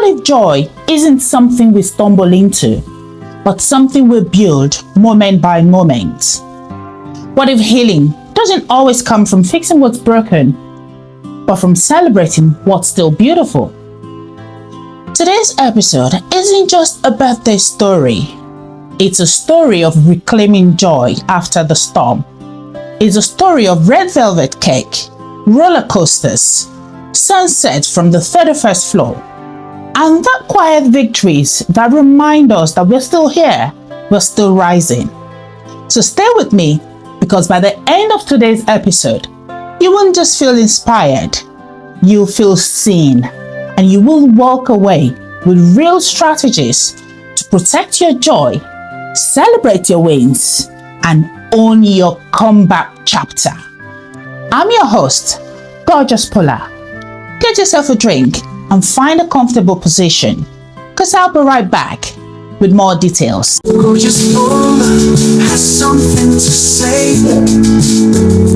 if joy isn't something we stumble into, but something we build moment by moment? What if healing doesn't always come from fixing what's broken, but from celebrating what's still beautiful? Today's episode isn't just a birthday story. It's a story of reclaiming joy after the storm. It's a story of red velvet cake, roller coasters, sunset from the 31st floor, and that quiet victories that remind us that we're still here, we're still rising. So stay with me, because by the end of today's episode, you won't just feel inspired, you'll feel seen, and you will walk away with real strategies to protect your joy, celebrate your wins, and own your comeback chapter. I'm your host, Gorgeous POLA. Get yourself a drink and find a comfortable position, because I'll be right back with more details. Gorgeous POLA has something to say,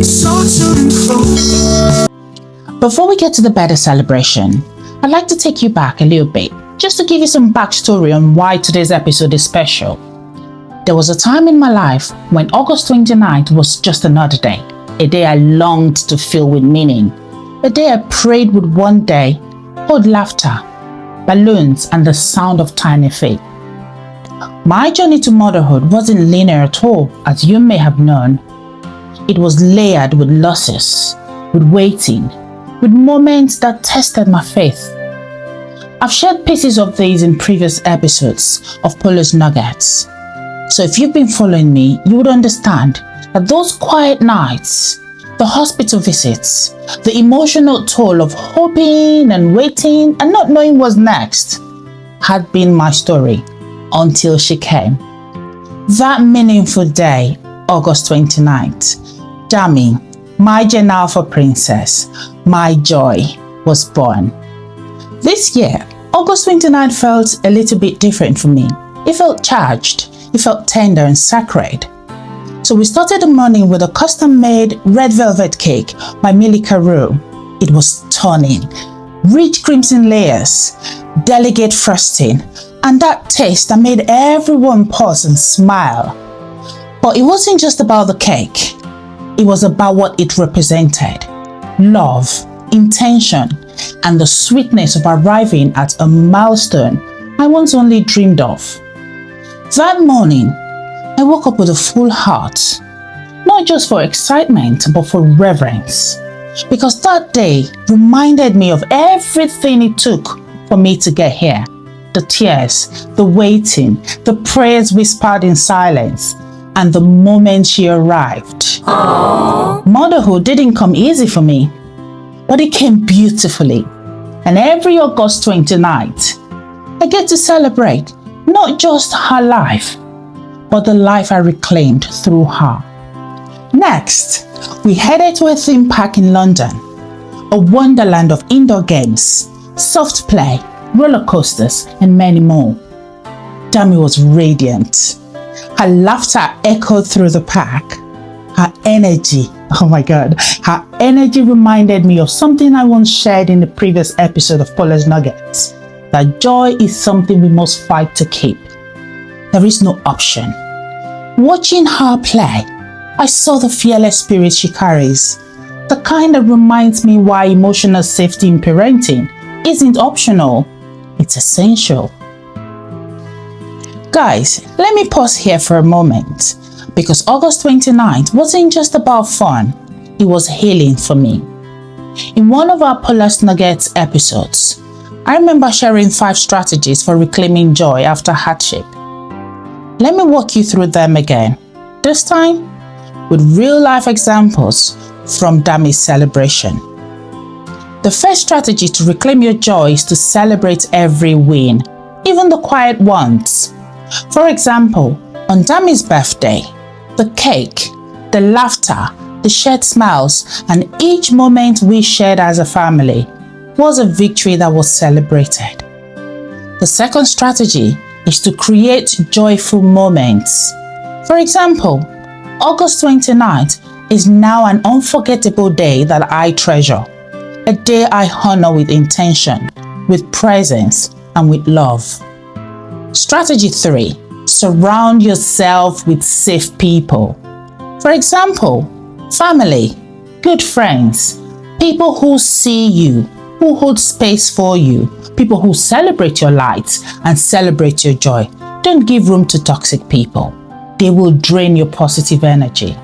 so tune close. Before we get to the birthday celebration, I'd like to take you back a little bit, just to give you some backstory on why today's episode is special. There was a time in my life when August 29th was just another day, a day I longed to fill with meaning, a day I prayed would one day hold laughter, balloons, and the sound of tiny feet. My journey to motherhood wasn't linear at all, as you may have known. It was layered with losses, with waiting, with moments that tested my faith. I've shared pieces of these in previous episodes of POLA's Nuggets. So if you've been following me, you would understand that those quiet nights, the hospital visits, the emotional toll of hoping and waiting and not knowing what's next had been my story until she came. That meaningful day, August 29th, Dami, my Gen Alpha princess, my joy, was born. This year, August 29th felt a little bit different for me. It felt charged, it felt tender and sacred. So we started the morning with a custom-made red velvet cake by Millie Carew. It was stunning. Rich crimson layers, delicate frosting, and that taste that made everyone pause and smile. But it wasn't just about the cake. It was about what it represented. Love, intention, and the sweetness of arriving at a milestone I once only dreamed of. That morning, I woke up with a full heart, not just for excitement, but for reverence. Because that day reminded me of everything it took for me to get here. The tears, the waiting, the prayers whispered in silence, and the moment she arrived. Aww. Motherhood didn't come easy for me, but it came beautifully. And every August 29th, I get to celebrate not just her life, but the life I reclaimed through her. Next, we headed to a theme park in London, a wonderland of indoor games, soft play, roller coasters, and many more. Dami was radiant. Her laughter echoed through the park. Her energy, oh my God, her energy reminded me of something I once shared in the previous episode of POLA's Nuggets, that joy is something we must fight to keep. There is no option. Watching her play, I saw the fearless spirit she carries, the kind that reminds me why emotional safety in parenting isn't optional, it's essential. Guys, let me pause here for a moment, because August 29th wasn't just about fun, it was healing for me. In one of our POLA's Nuggets episodes, I remember sharing 5 strategies for reclaiming joy after hardship. Let me walk you through them again, this time with real-life examples from Dami's celebration. The first strategy to reclaim your joy is to celebrate every win, even the quiet ones. For example, on Dami's birthday, the cake, the laughter, the shared smiles, and each moment we shared as a family was a victory that was celebrated. The second strategy is to create joyful moments. For example, August 29th is now an unforgettable day that I treasure. A day I honor with intention, with presence, and with love. Strategy 3. Surround yourself with safe people. For example, family, good friends, people who see you, who hold space for you, people who celebrate your lights and celebrate your joy. Don't give room to toxic people. They will drain your positive energy.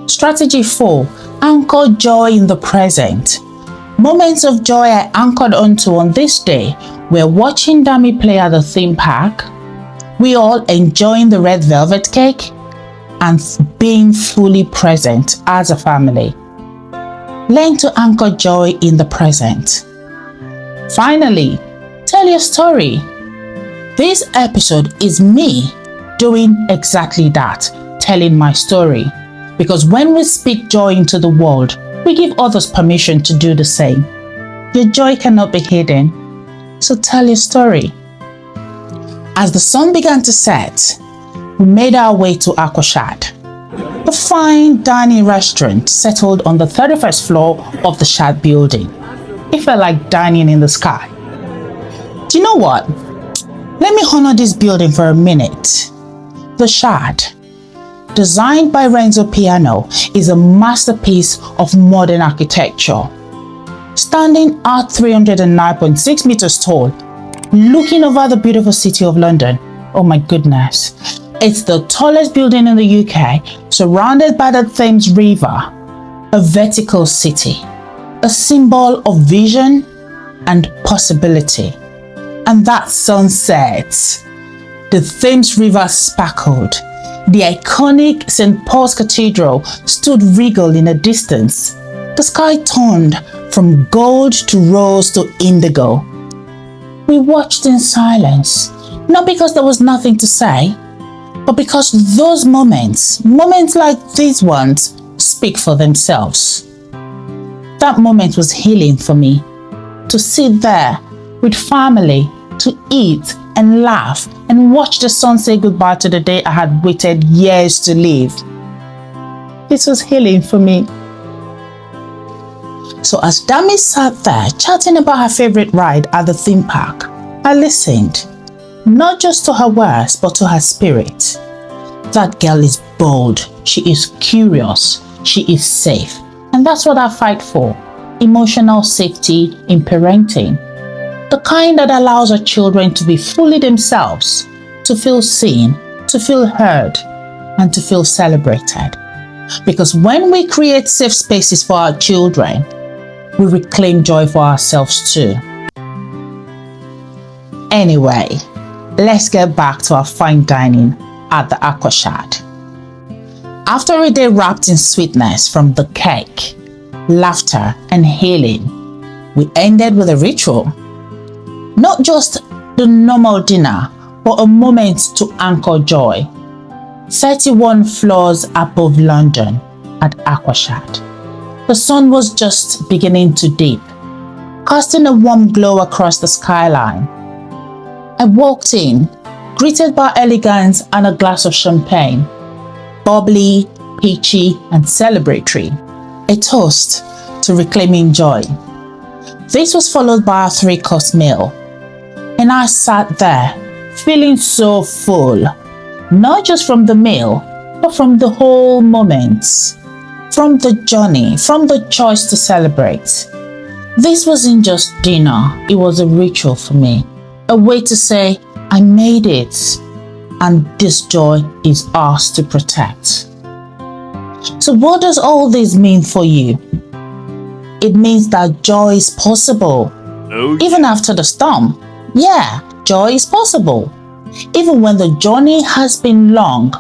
Strategy 4. Anchor joy in the present. Moments of joy I anchored onto on this day were watching Dami play at the theme park, we all enjoying the red velvet cake, and being fully present as a family. Learn to anchor joy in the present. Finally, tell your story. This episode is me doing exactly that, telling my story. Because when we speak joy into the world, we give others permission to do the same. Your joy cannot be hidden, so tell your story. As the sun began to set, we made our way to Aquashad, a fine dining restaurant settled on the 31st floor of the Shad building. It felt like dining in the sky. Do you know what? Let me honor this building for a minute. The Shad, designed by Renzo Piano, is a masterpiece of modern architecture. Standing at 309.6 meters tall, looking over the beautiful city of London, oh my goodness. It's the tallest building in the UK, surrounded by the Thames River, a vertical city, a symbol of vision and possibility. And that sunset, the Thames River sparkled. The iconic St. Paul's Cathedral stood regal in the distance. The sky turned from gold to rose to indigo. We watched in silence, not because there was nothing to say, but because those moments like these ones, speak for themselves. That moment was healing for me. To sit there with family, to eat and laugh and watch the sun say goodbye to the day I had waited years to live. It was healing for me. So as Dami sat there chatting about her favorite ride at the theme park, I listened, not just to her words, but to her spirit. That girl is bold, she is curious, she is safe. And that's what I fight for, emotional safety in parenting. The kind that allows our children to be fully themselves, to feel seen, to feel heard, and to feel celebrated. Because when we create safe spaces for our children, we reclaim joy for ourselves too. Anyway, let's get back to our fine dining at the Aquashad. After a day wrapped in sweetness from the cake, laughter, and healing, we ended with a ritual. Not just the normal dinner, but a moment to anchor joy. 31 floors above London at Aquashad. The sun was just beginning to dip, casting a warm glow across the skyline. I walked in, greeted by elegance and a glass of champagne, bubbly, peachy, and celebratory, a toast to reclaiming joy. This was followed by a 3-course meal, and I sat there feeling so full, not just from the meal, but from the whole moment, from the journey, from the choice to celebrate. This wasn't just dinner, it was a ritual for me, a way to say, I made it, and this joy is ours to protect. So what does all this mean for you? It means that joy is possible, even after the storm. Yeah, joy is possible. Even when the journey has been long,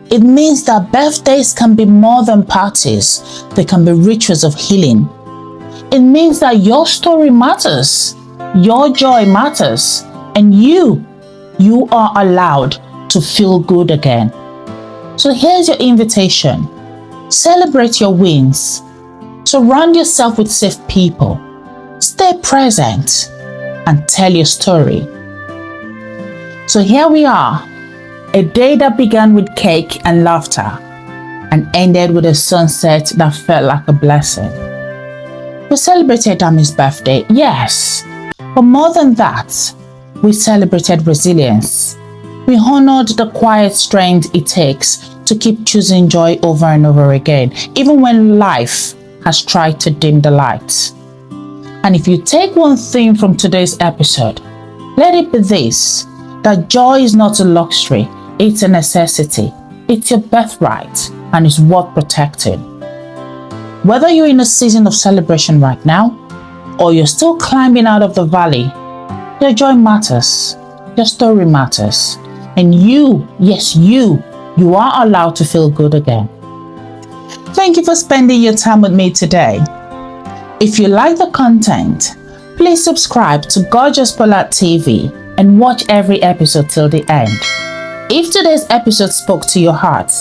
it means that birthdays can be more than parties. They can be rituals of healing. It means that your story matters, your joy matters, and you are allowed to feel good again. So here's your invitation. Celebrate your wins. Surround yourself with safe people. Stay present and tell your story. So here we are, a day that began with cake and laughter and ended with a sunset that felt like a blessing. We celebrated Dami's birthday, yes, but more than that, we celebrated resilience. We honored the quiet strength it takes to keep choosing joy over and over again, even when life has tried to dim the light. And if you take one thing from today's episode, let it be this: that joy is not a luxury, it's a necessity. It's your birthright and is worth protecting. Whether you're in a season of celebration right now, or you're still climbing out of the valley, your joy matters, your story matters, and you, yes you are allowed to feel good again. Thank you for spending your time with me today. If you like the content, please subscribe to Gorgeous POLA TV and watch every episode till the end. If today's episode spoke to your heart,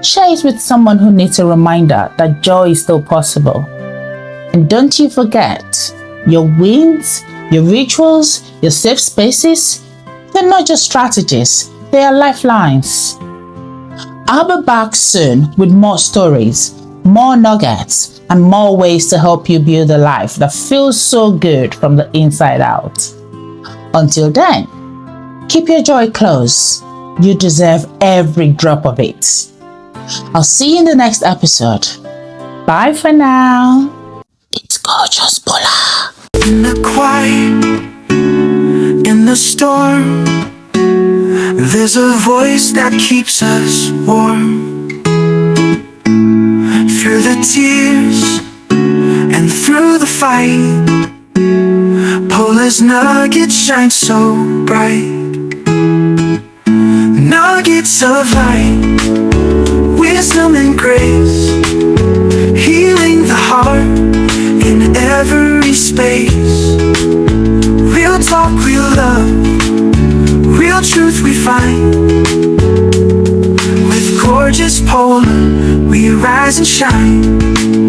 share it with someone who needs a reminder that joy is still possible. And don't you forget, your wins, your rituals, your safe spaces, they're not just strategies, they are lifelines. I'll be back soon with more stories, more nuggets, and more ways to help you build a life that feels so good from the inside out. Until then, keep your joy close. You deserve every drop of it. I'll see you in the next episode. Bye for now. It's Gorgeous POLA. In the quiet, in the storm, there's a voice that keeps us warm. Through the tears and through the fight, POLA's Nugget shines so bright. Nuggets of light, wisdom and grace, healing the heart in every space. Real talk, real love, real truth we find. With Gorgeous POLA, we rise and shine.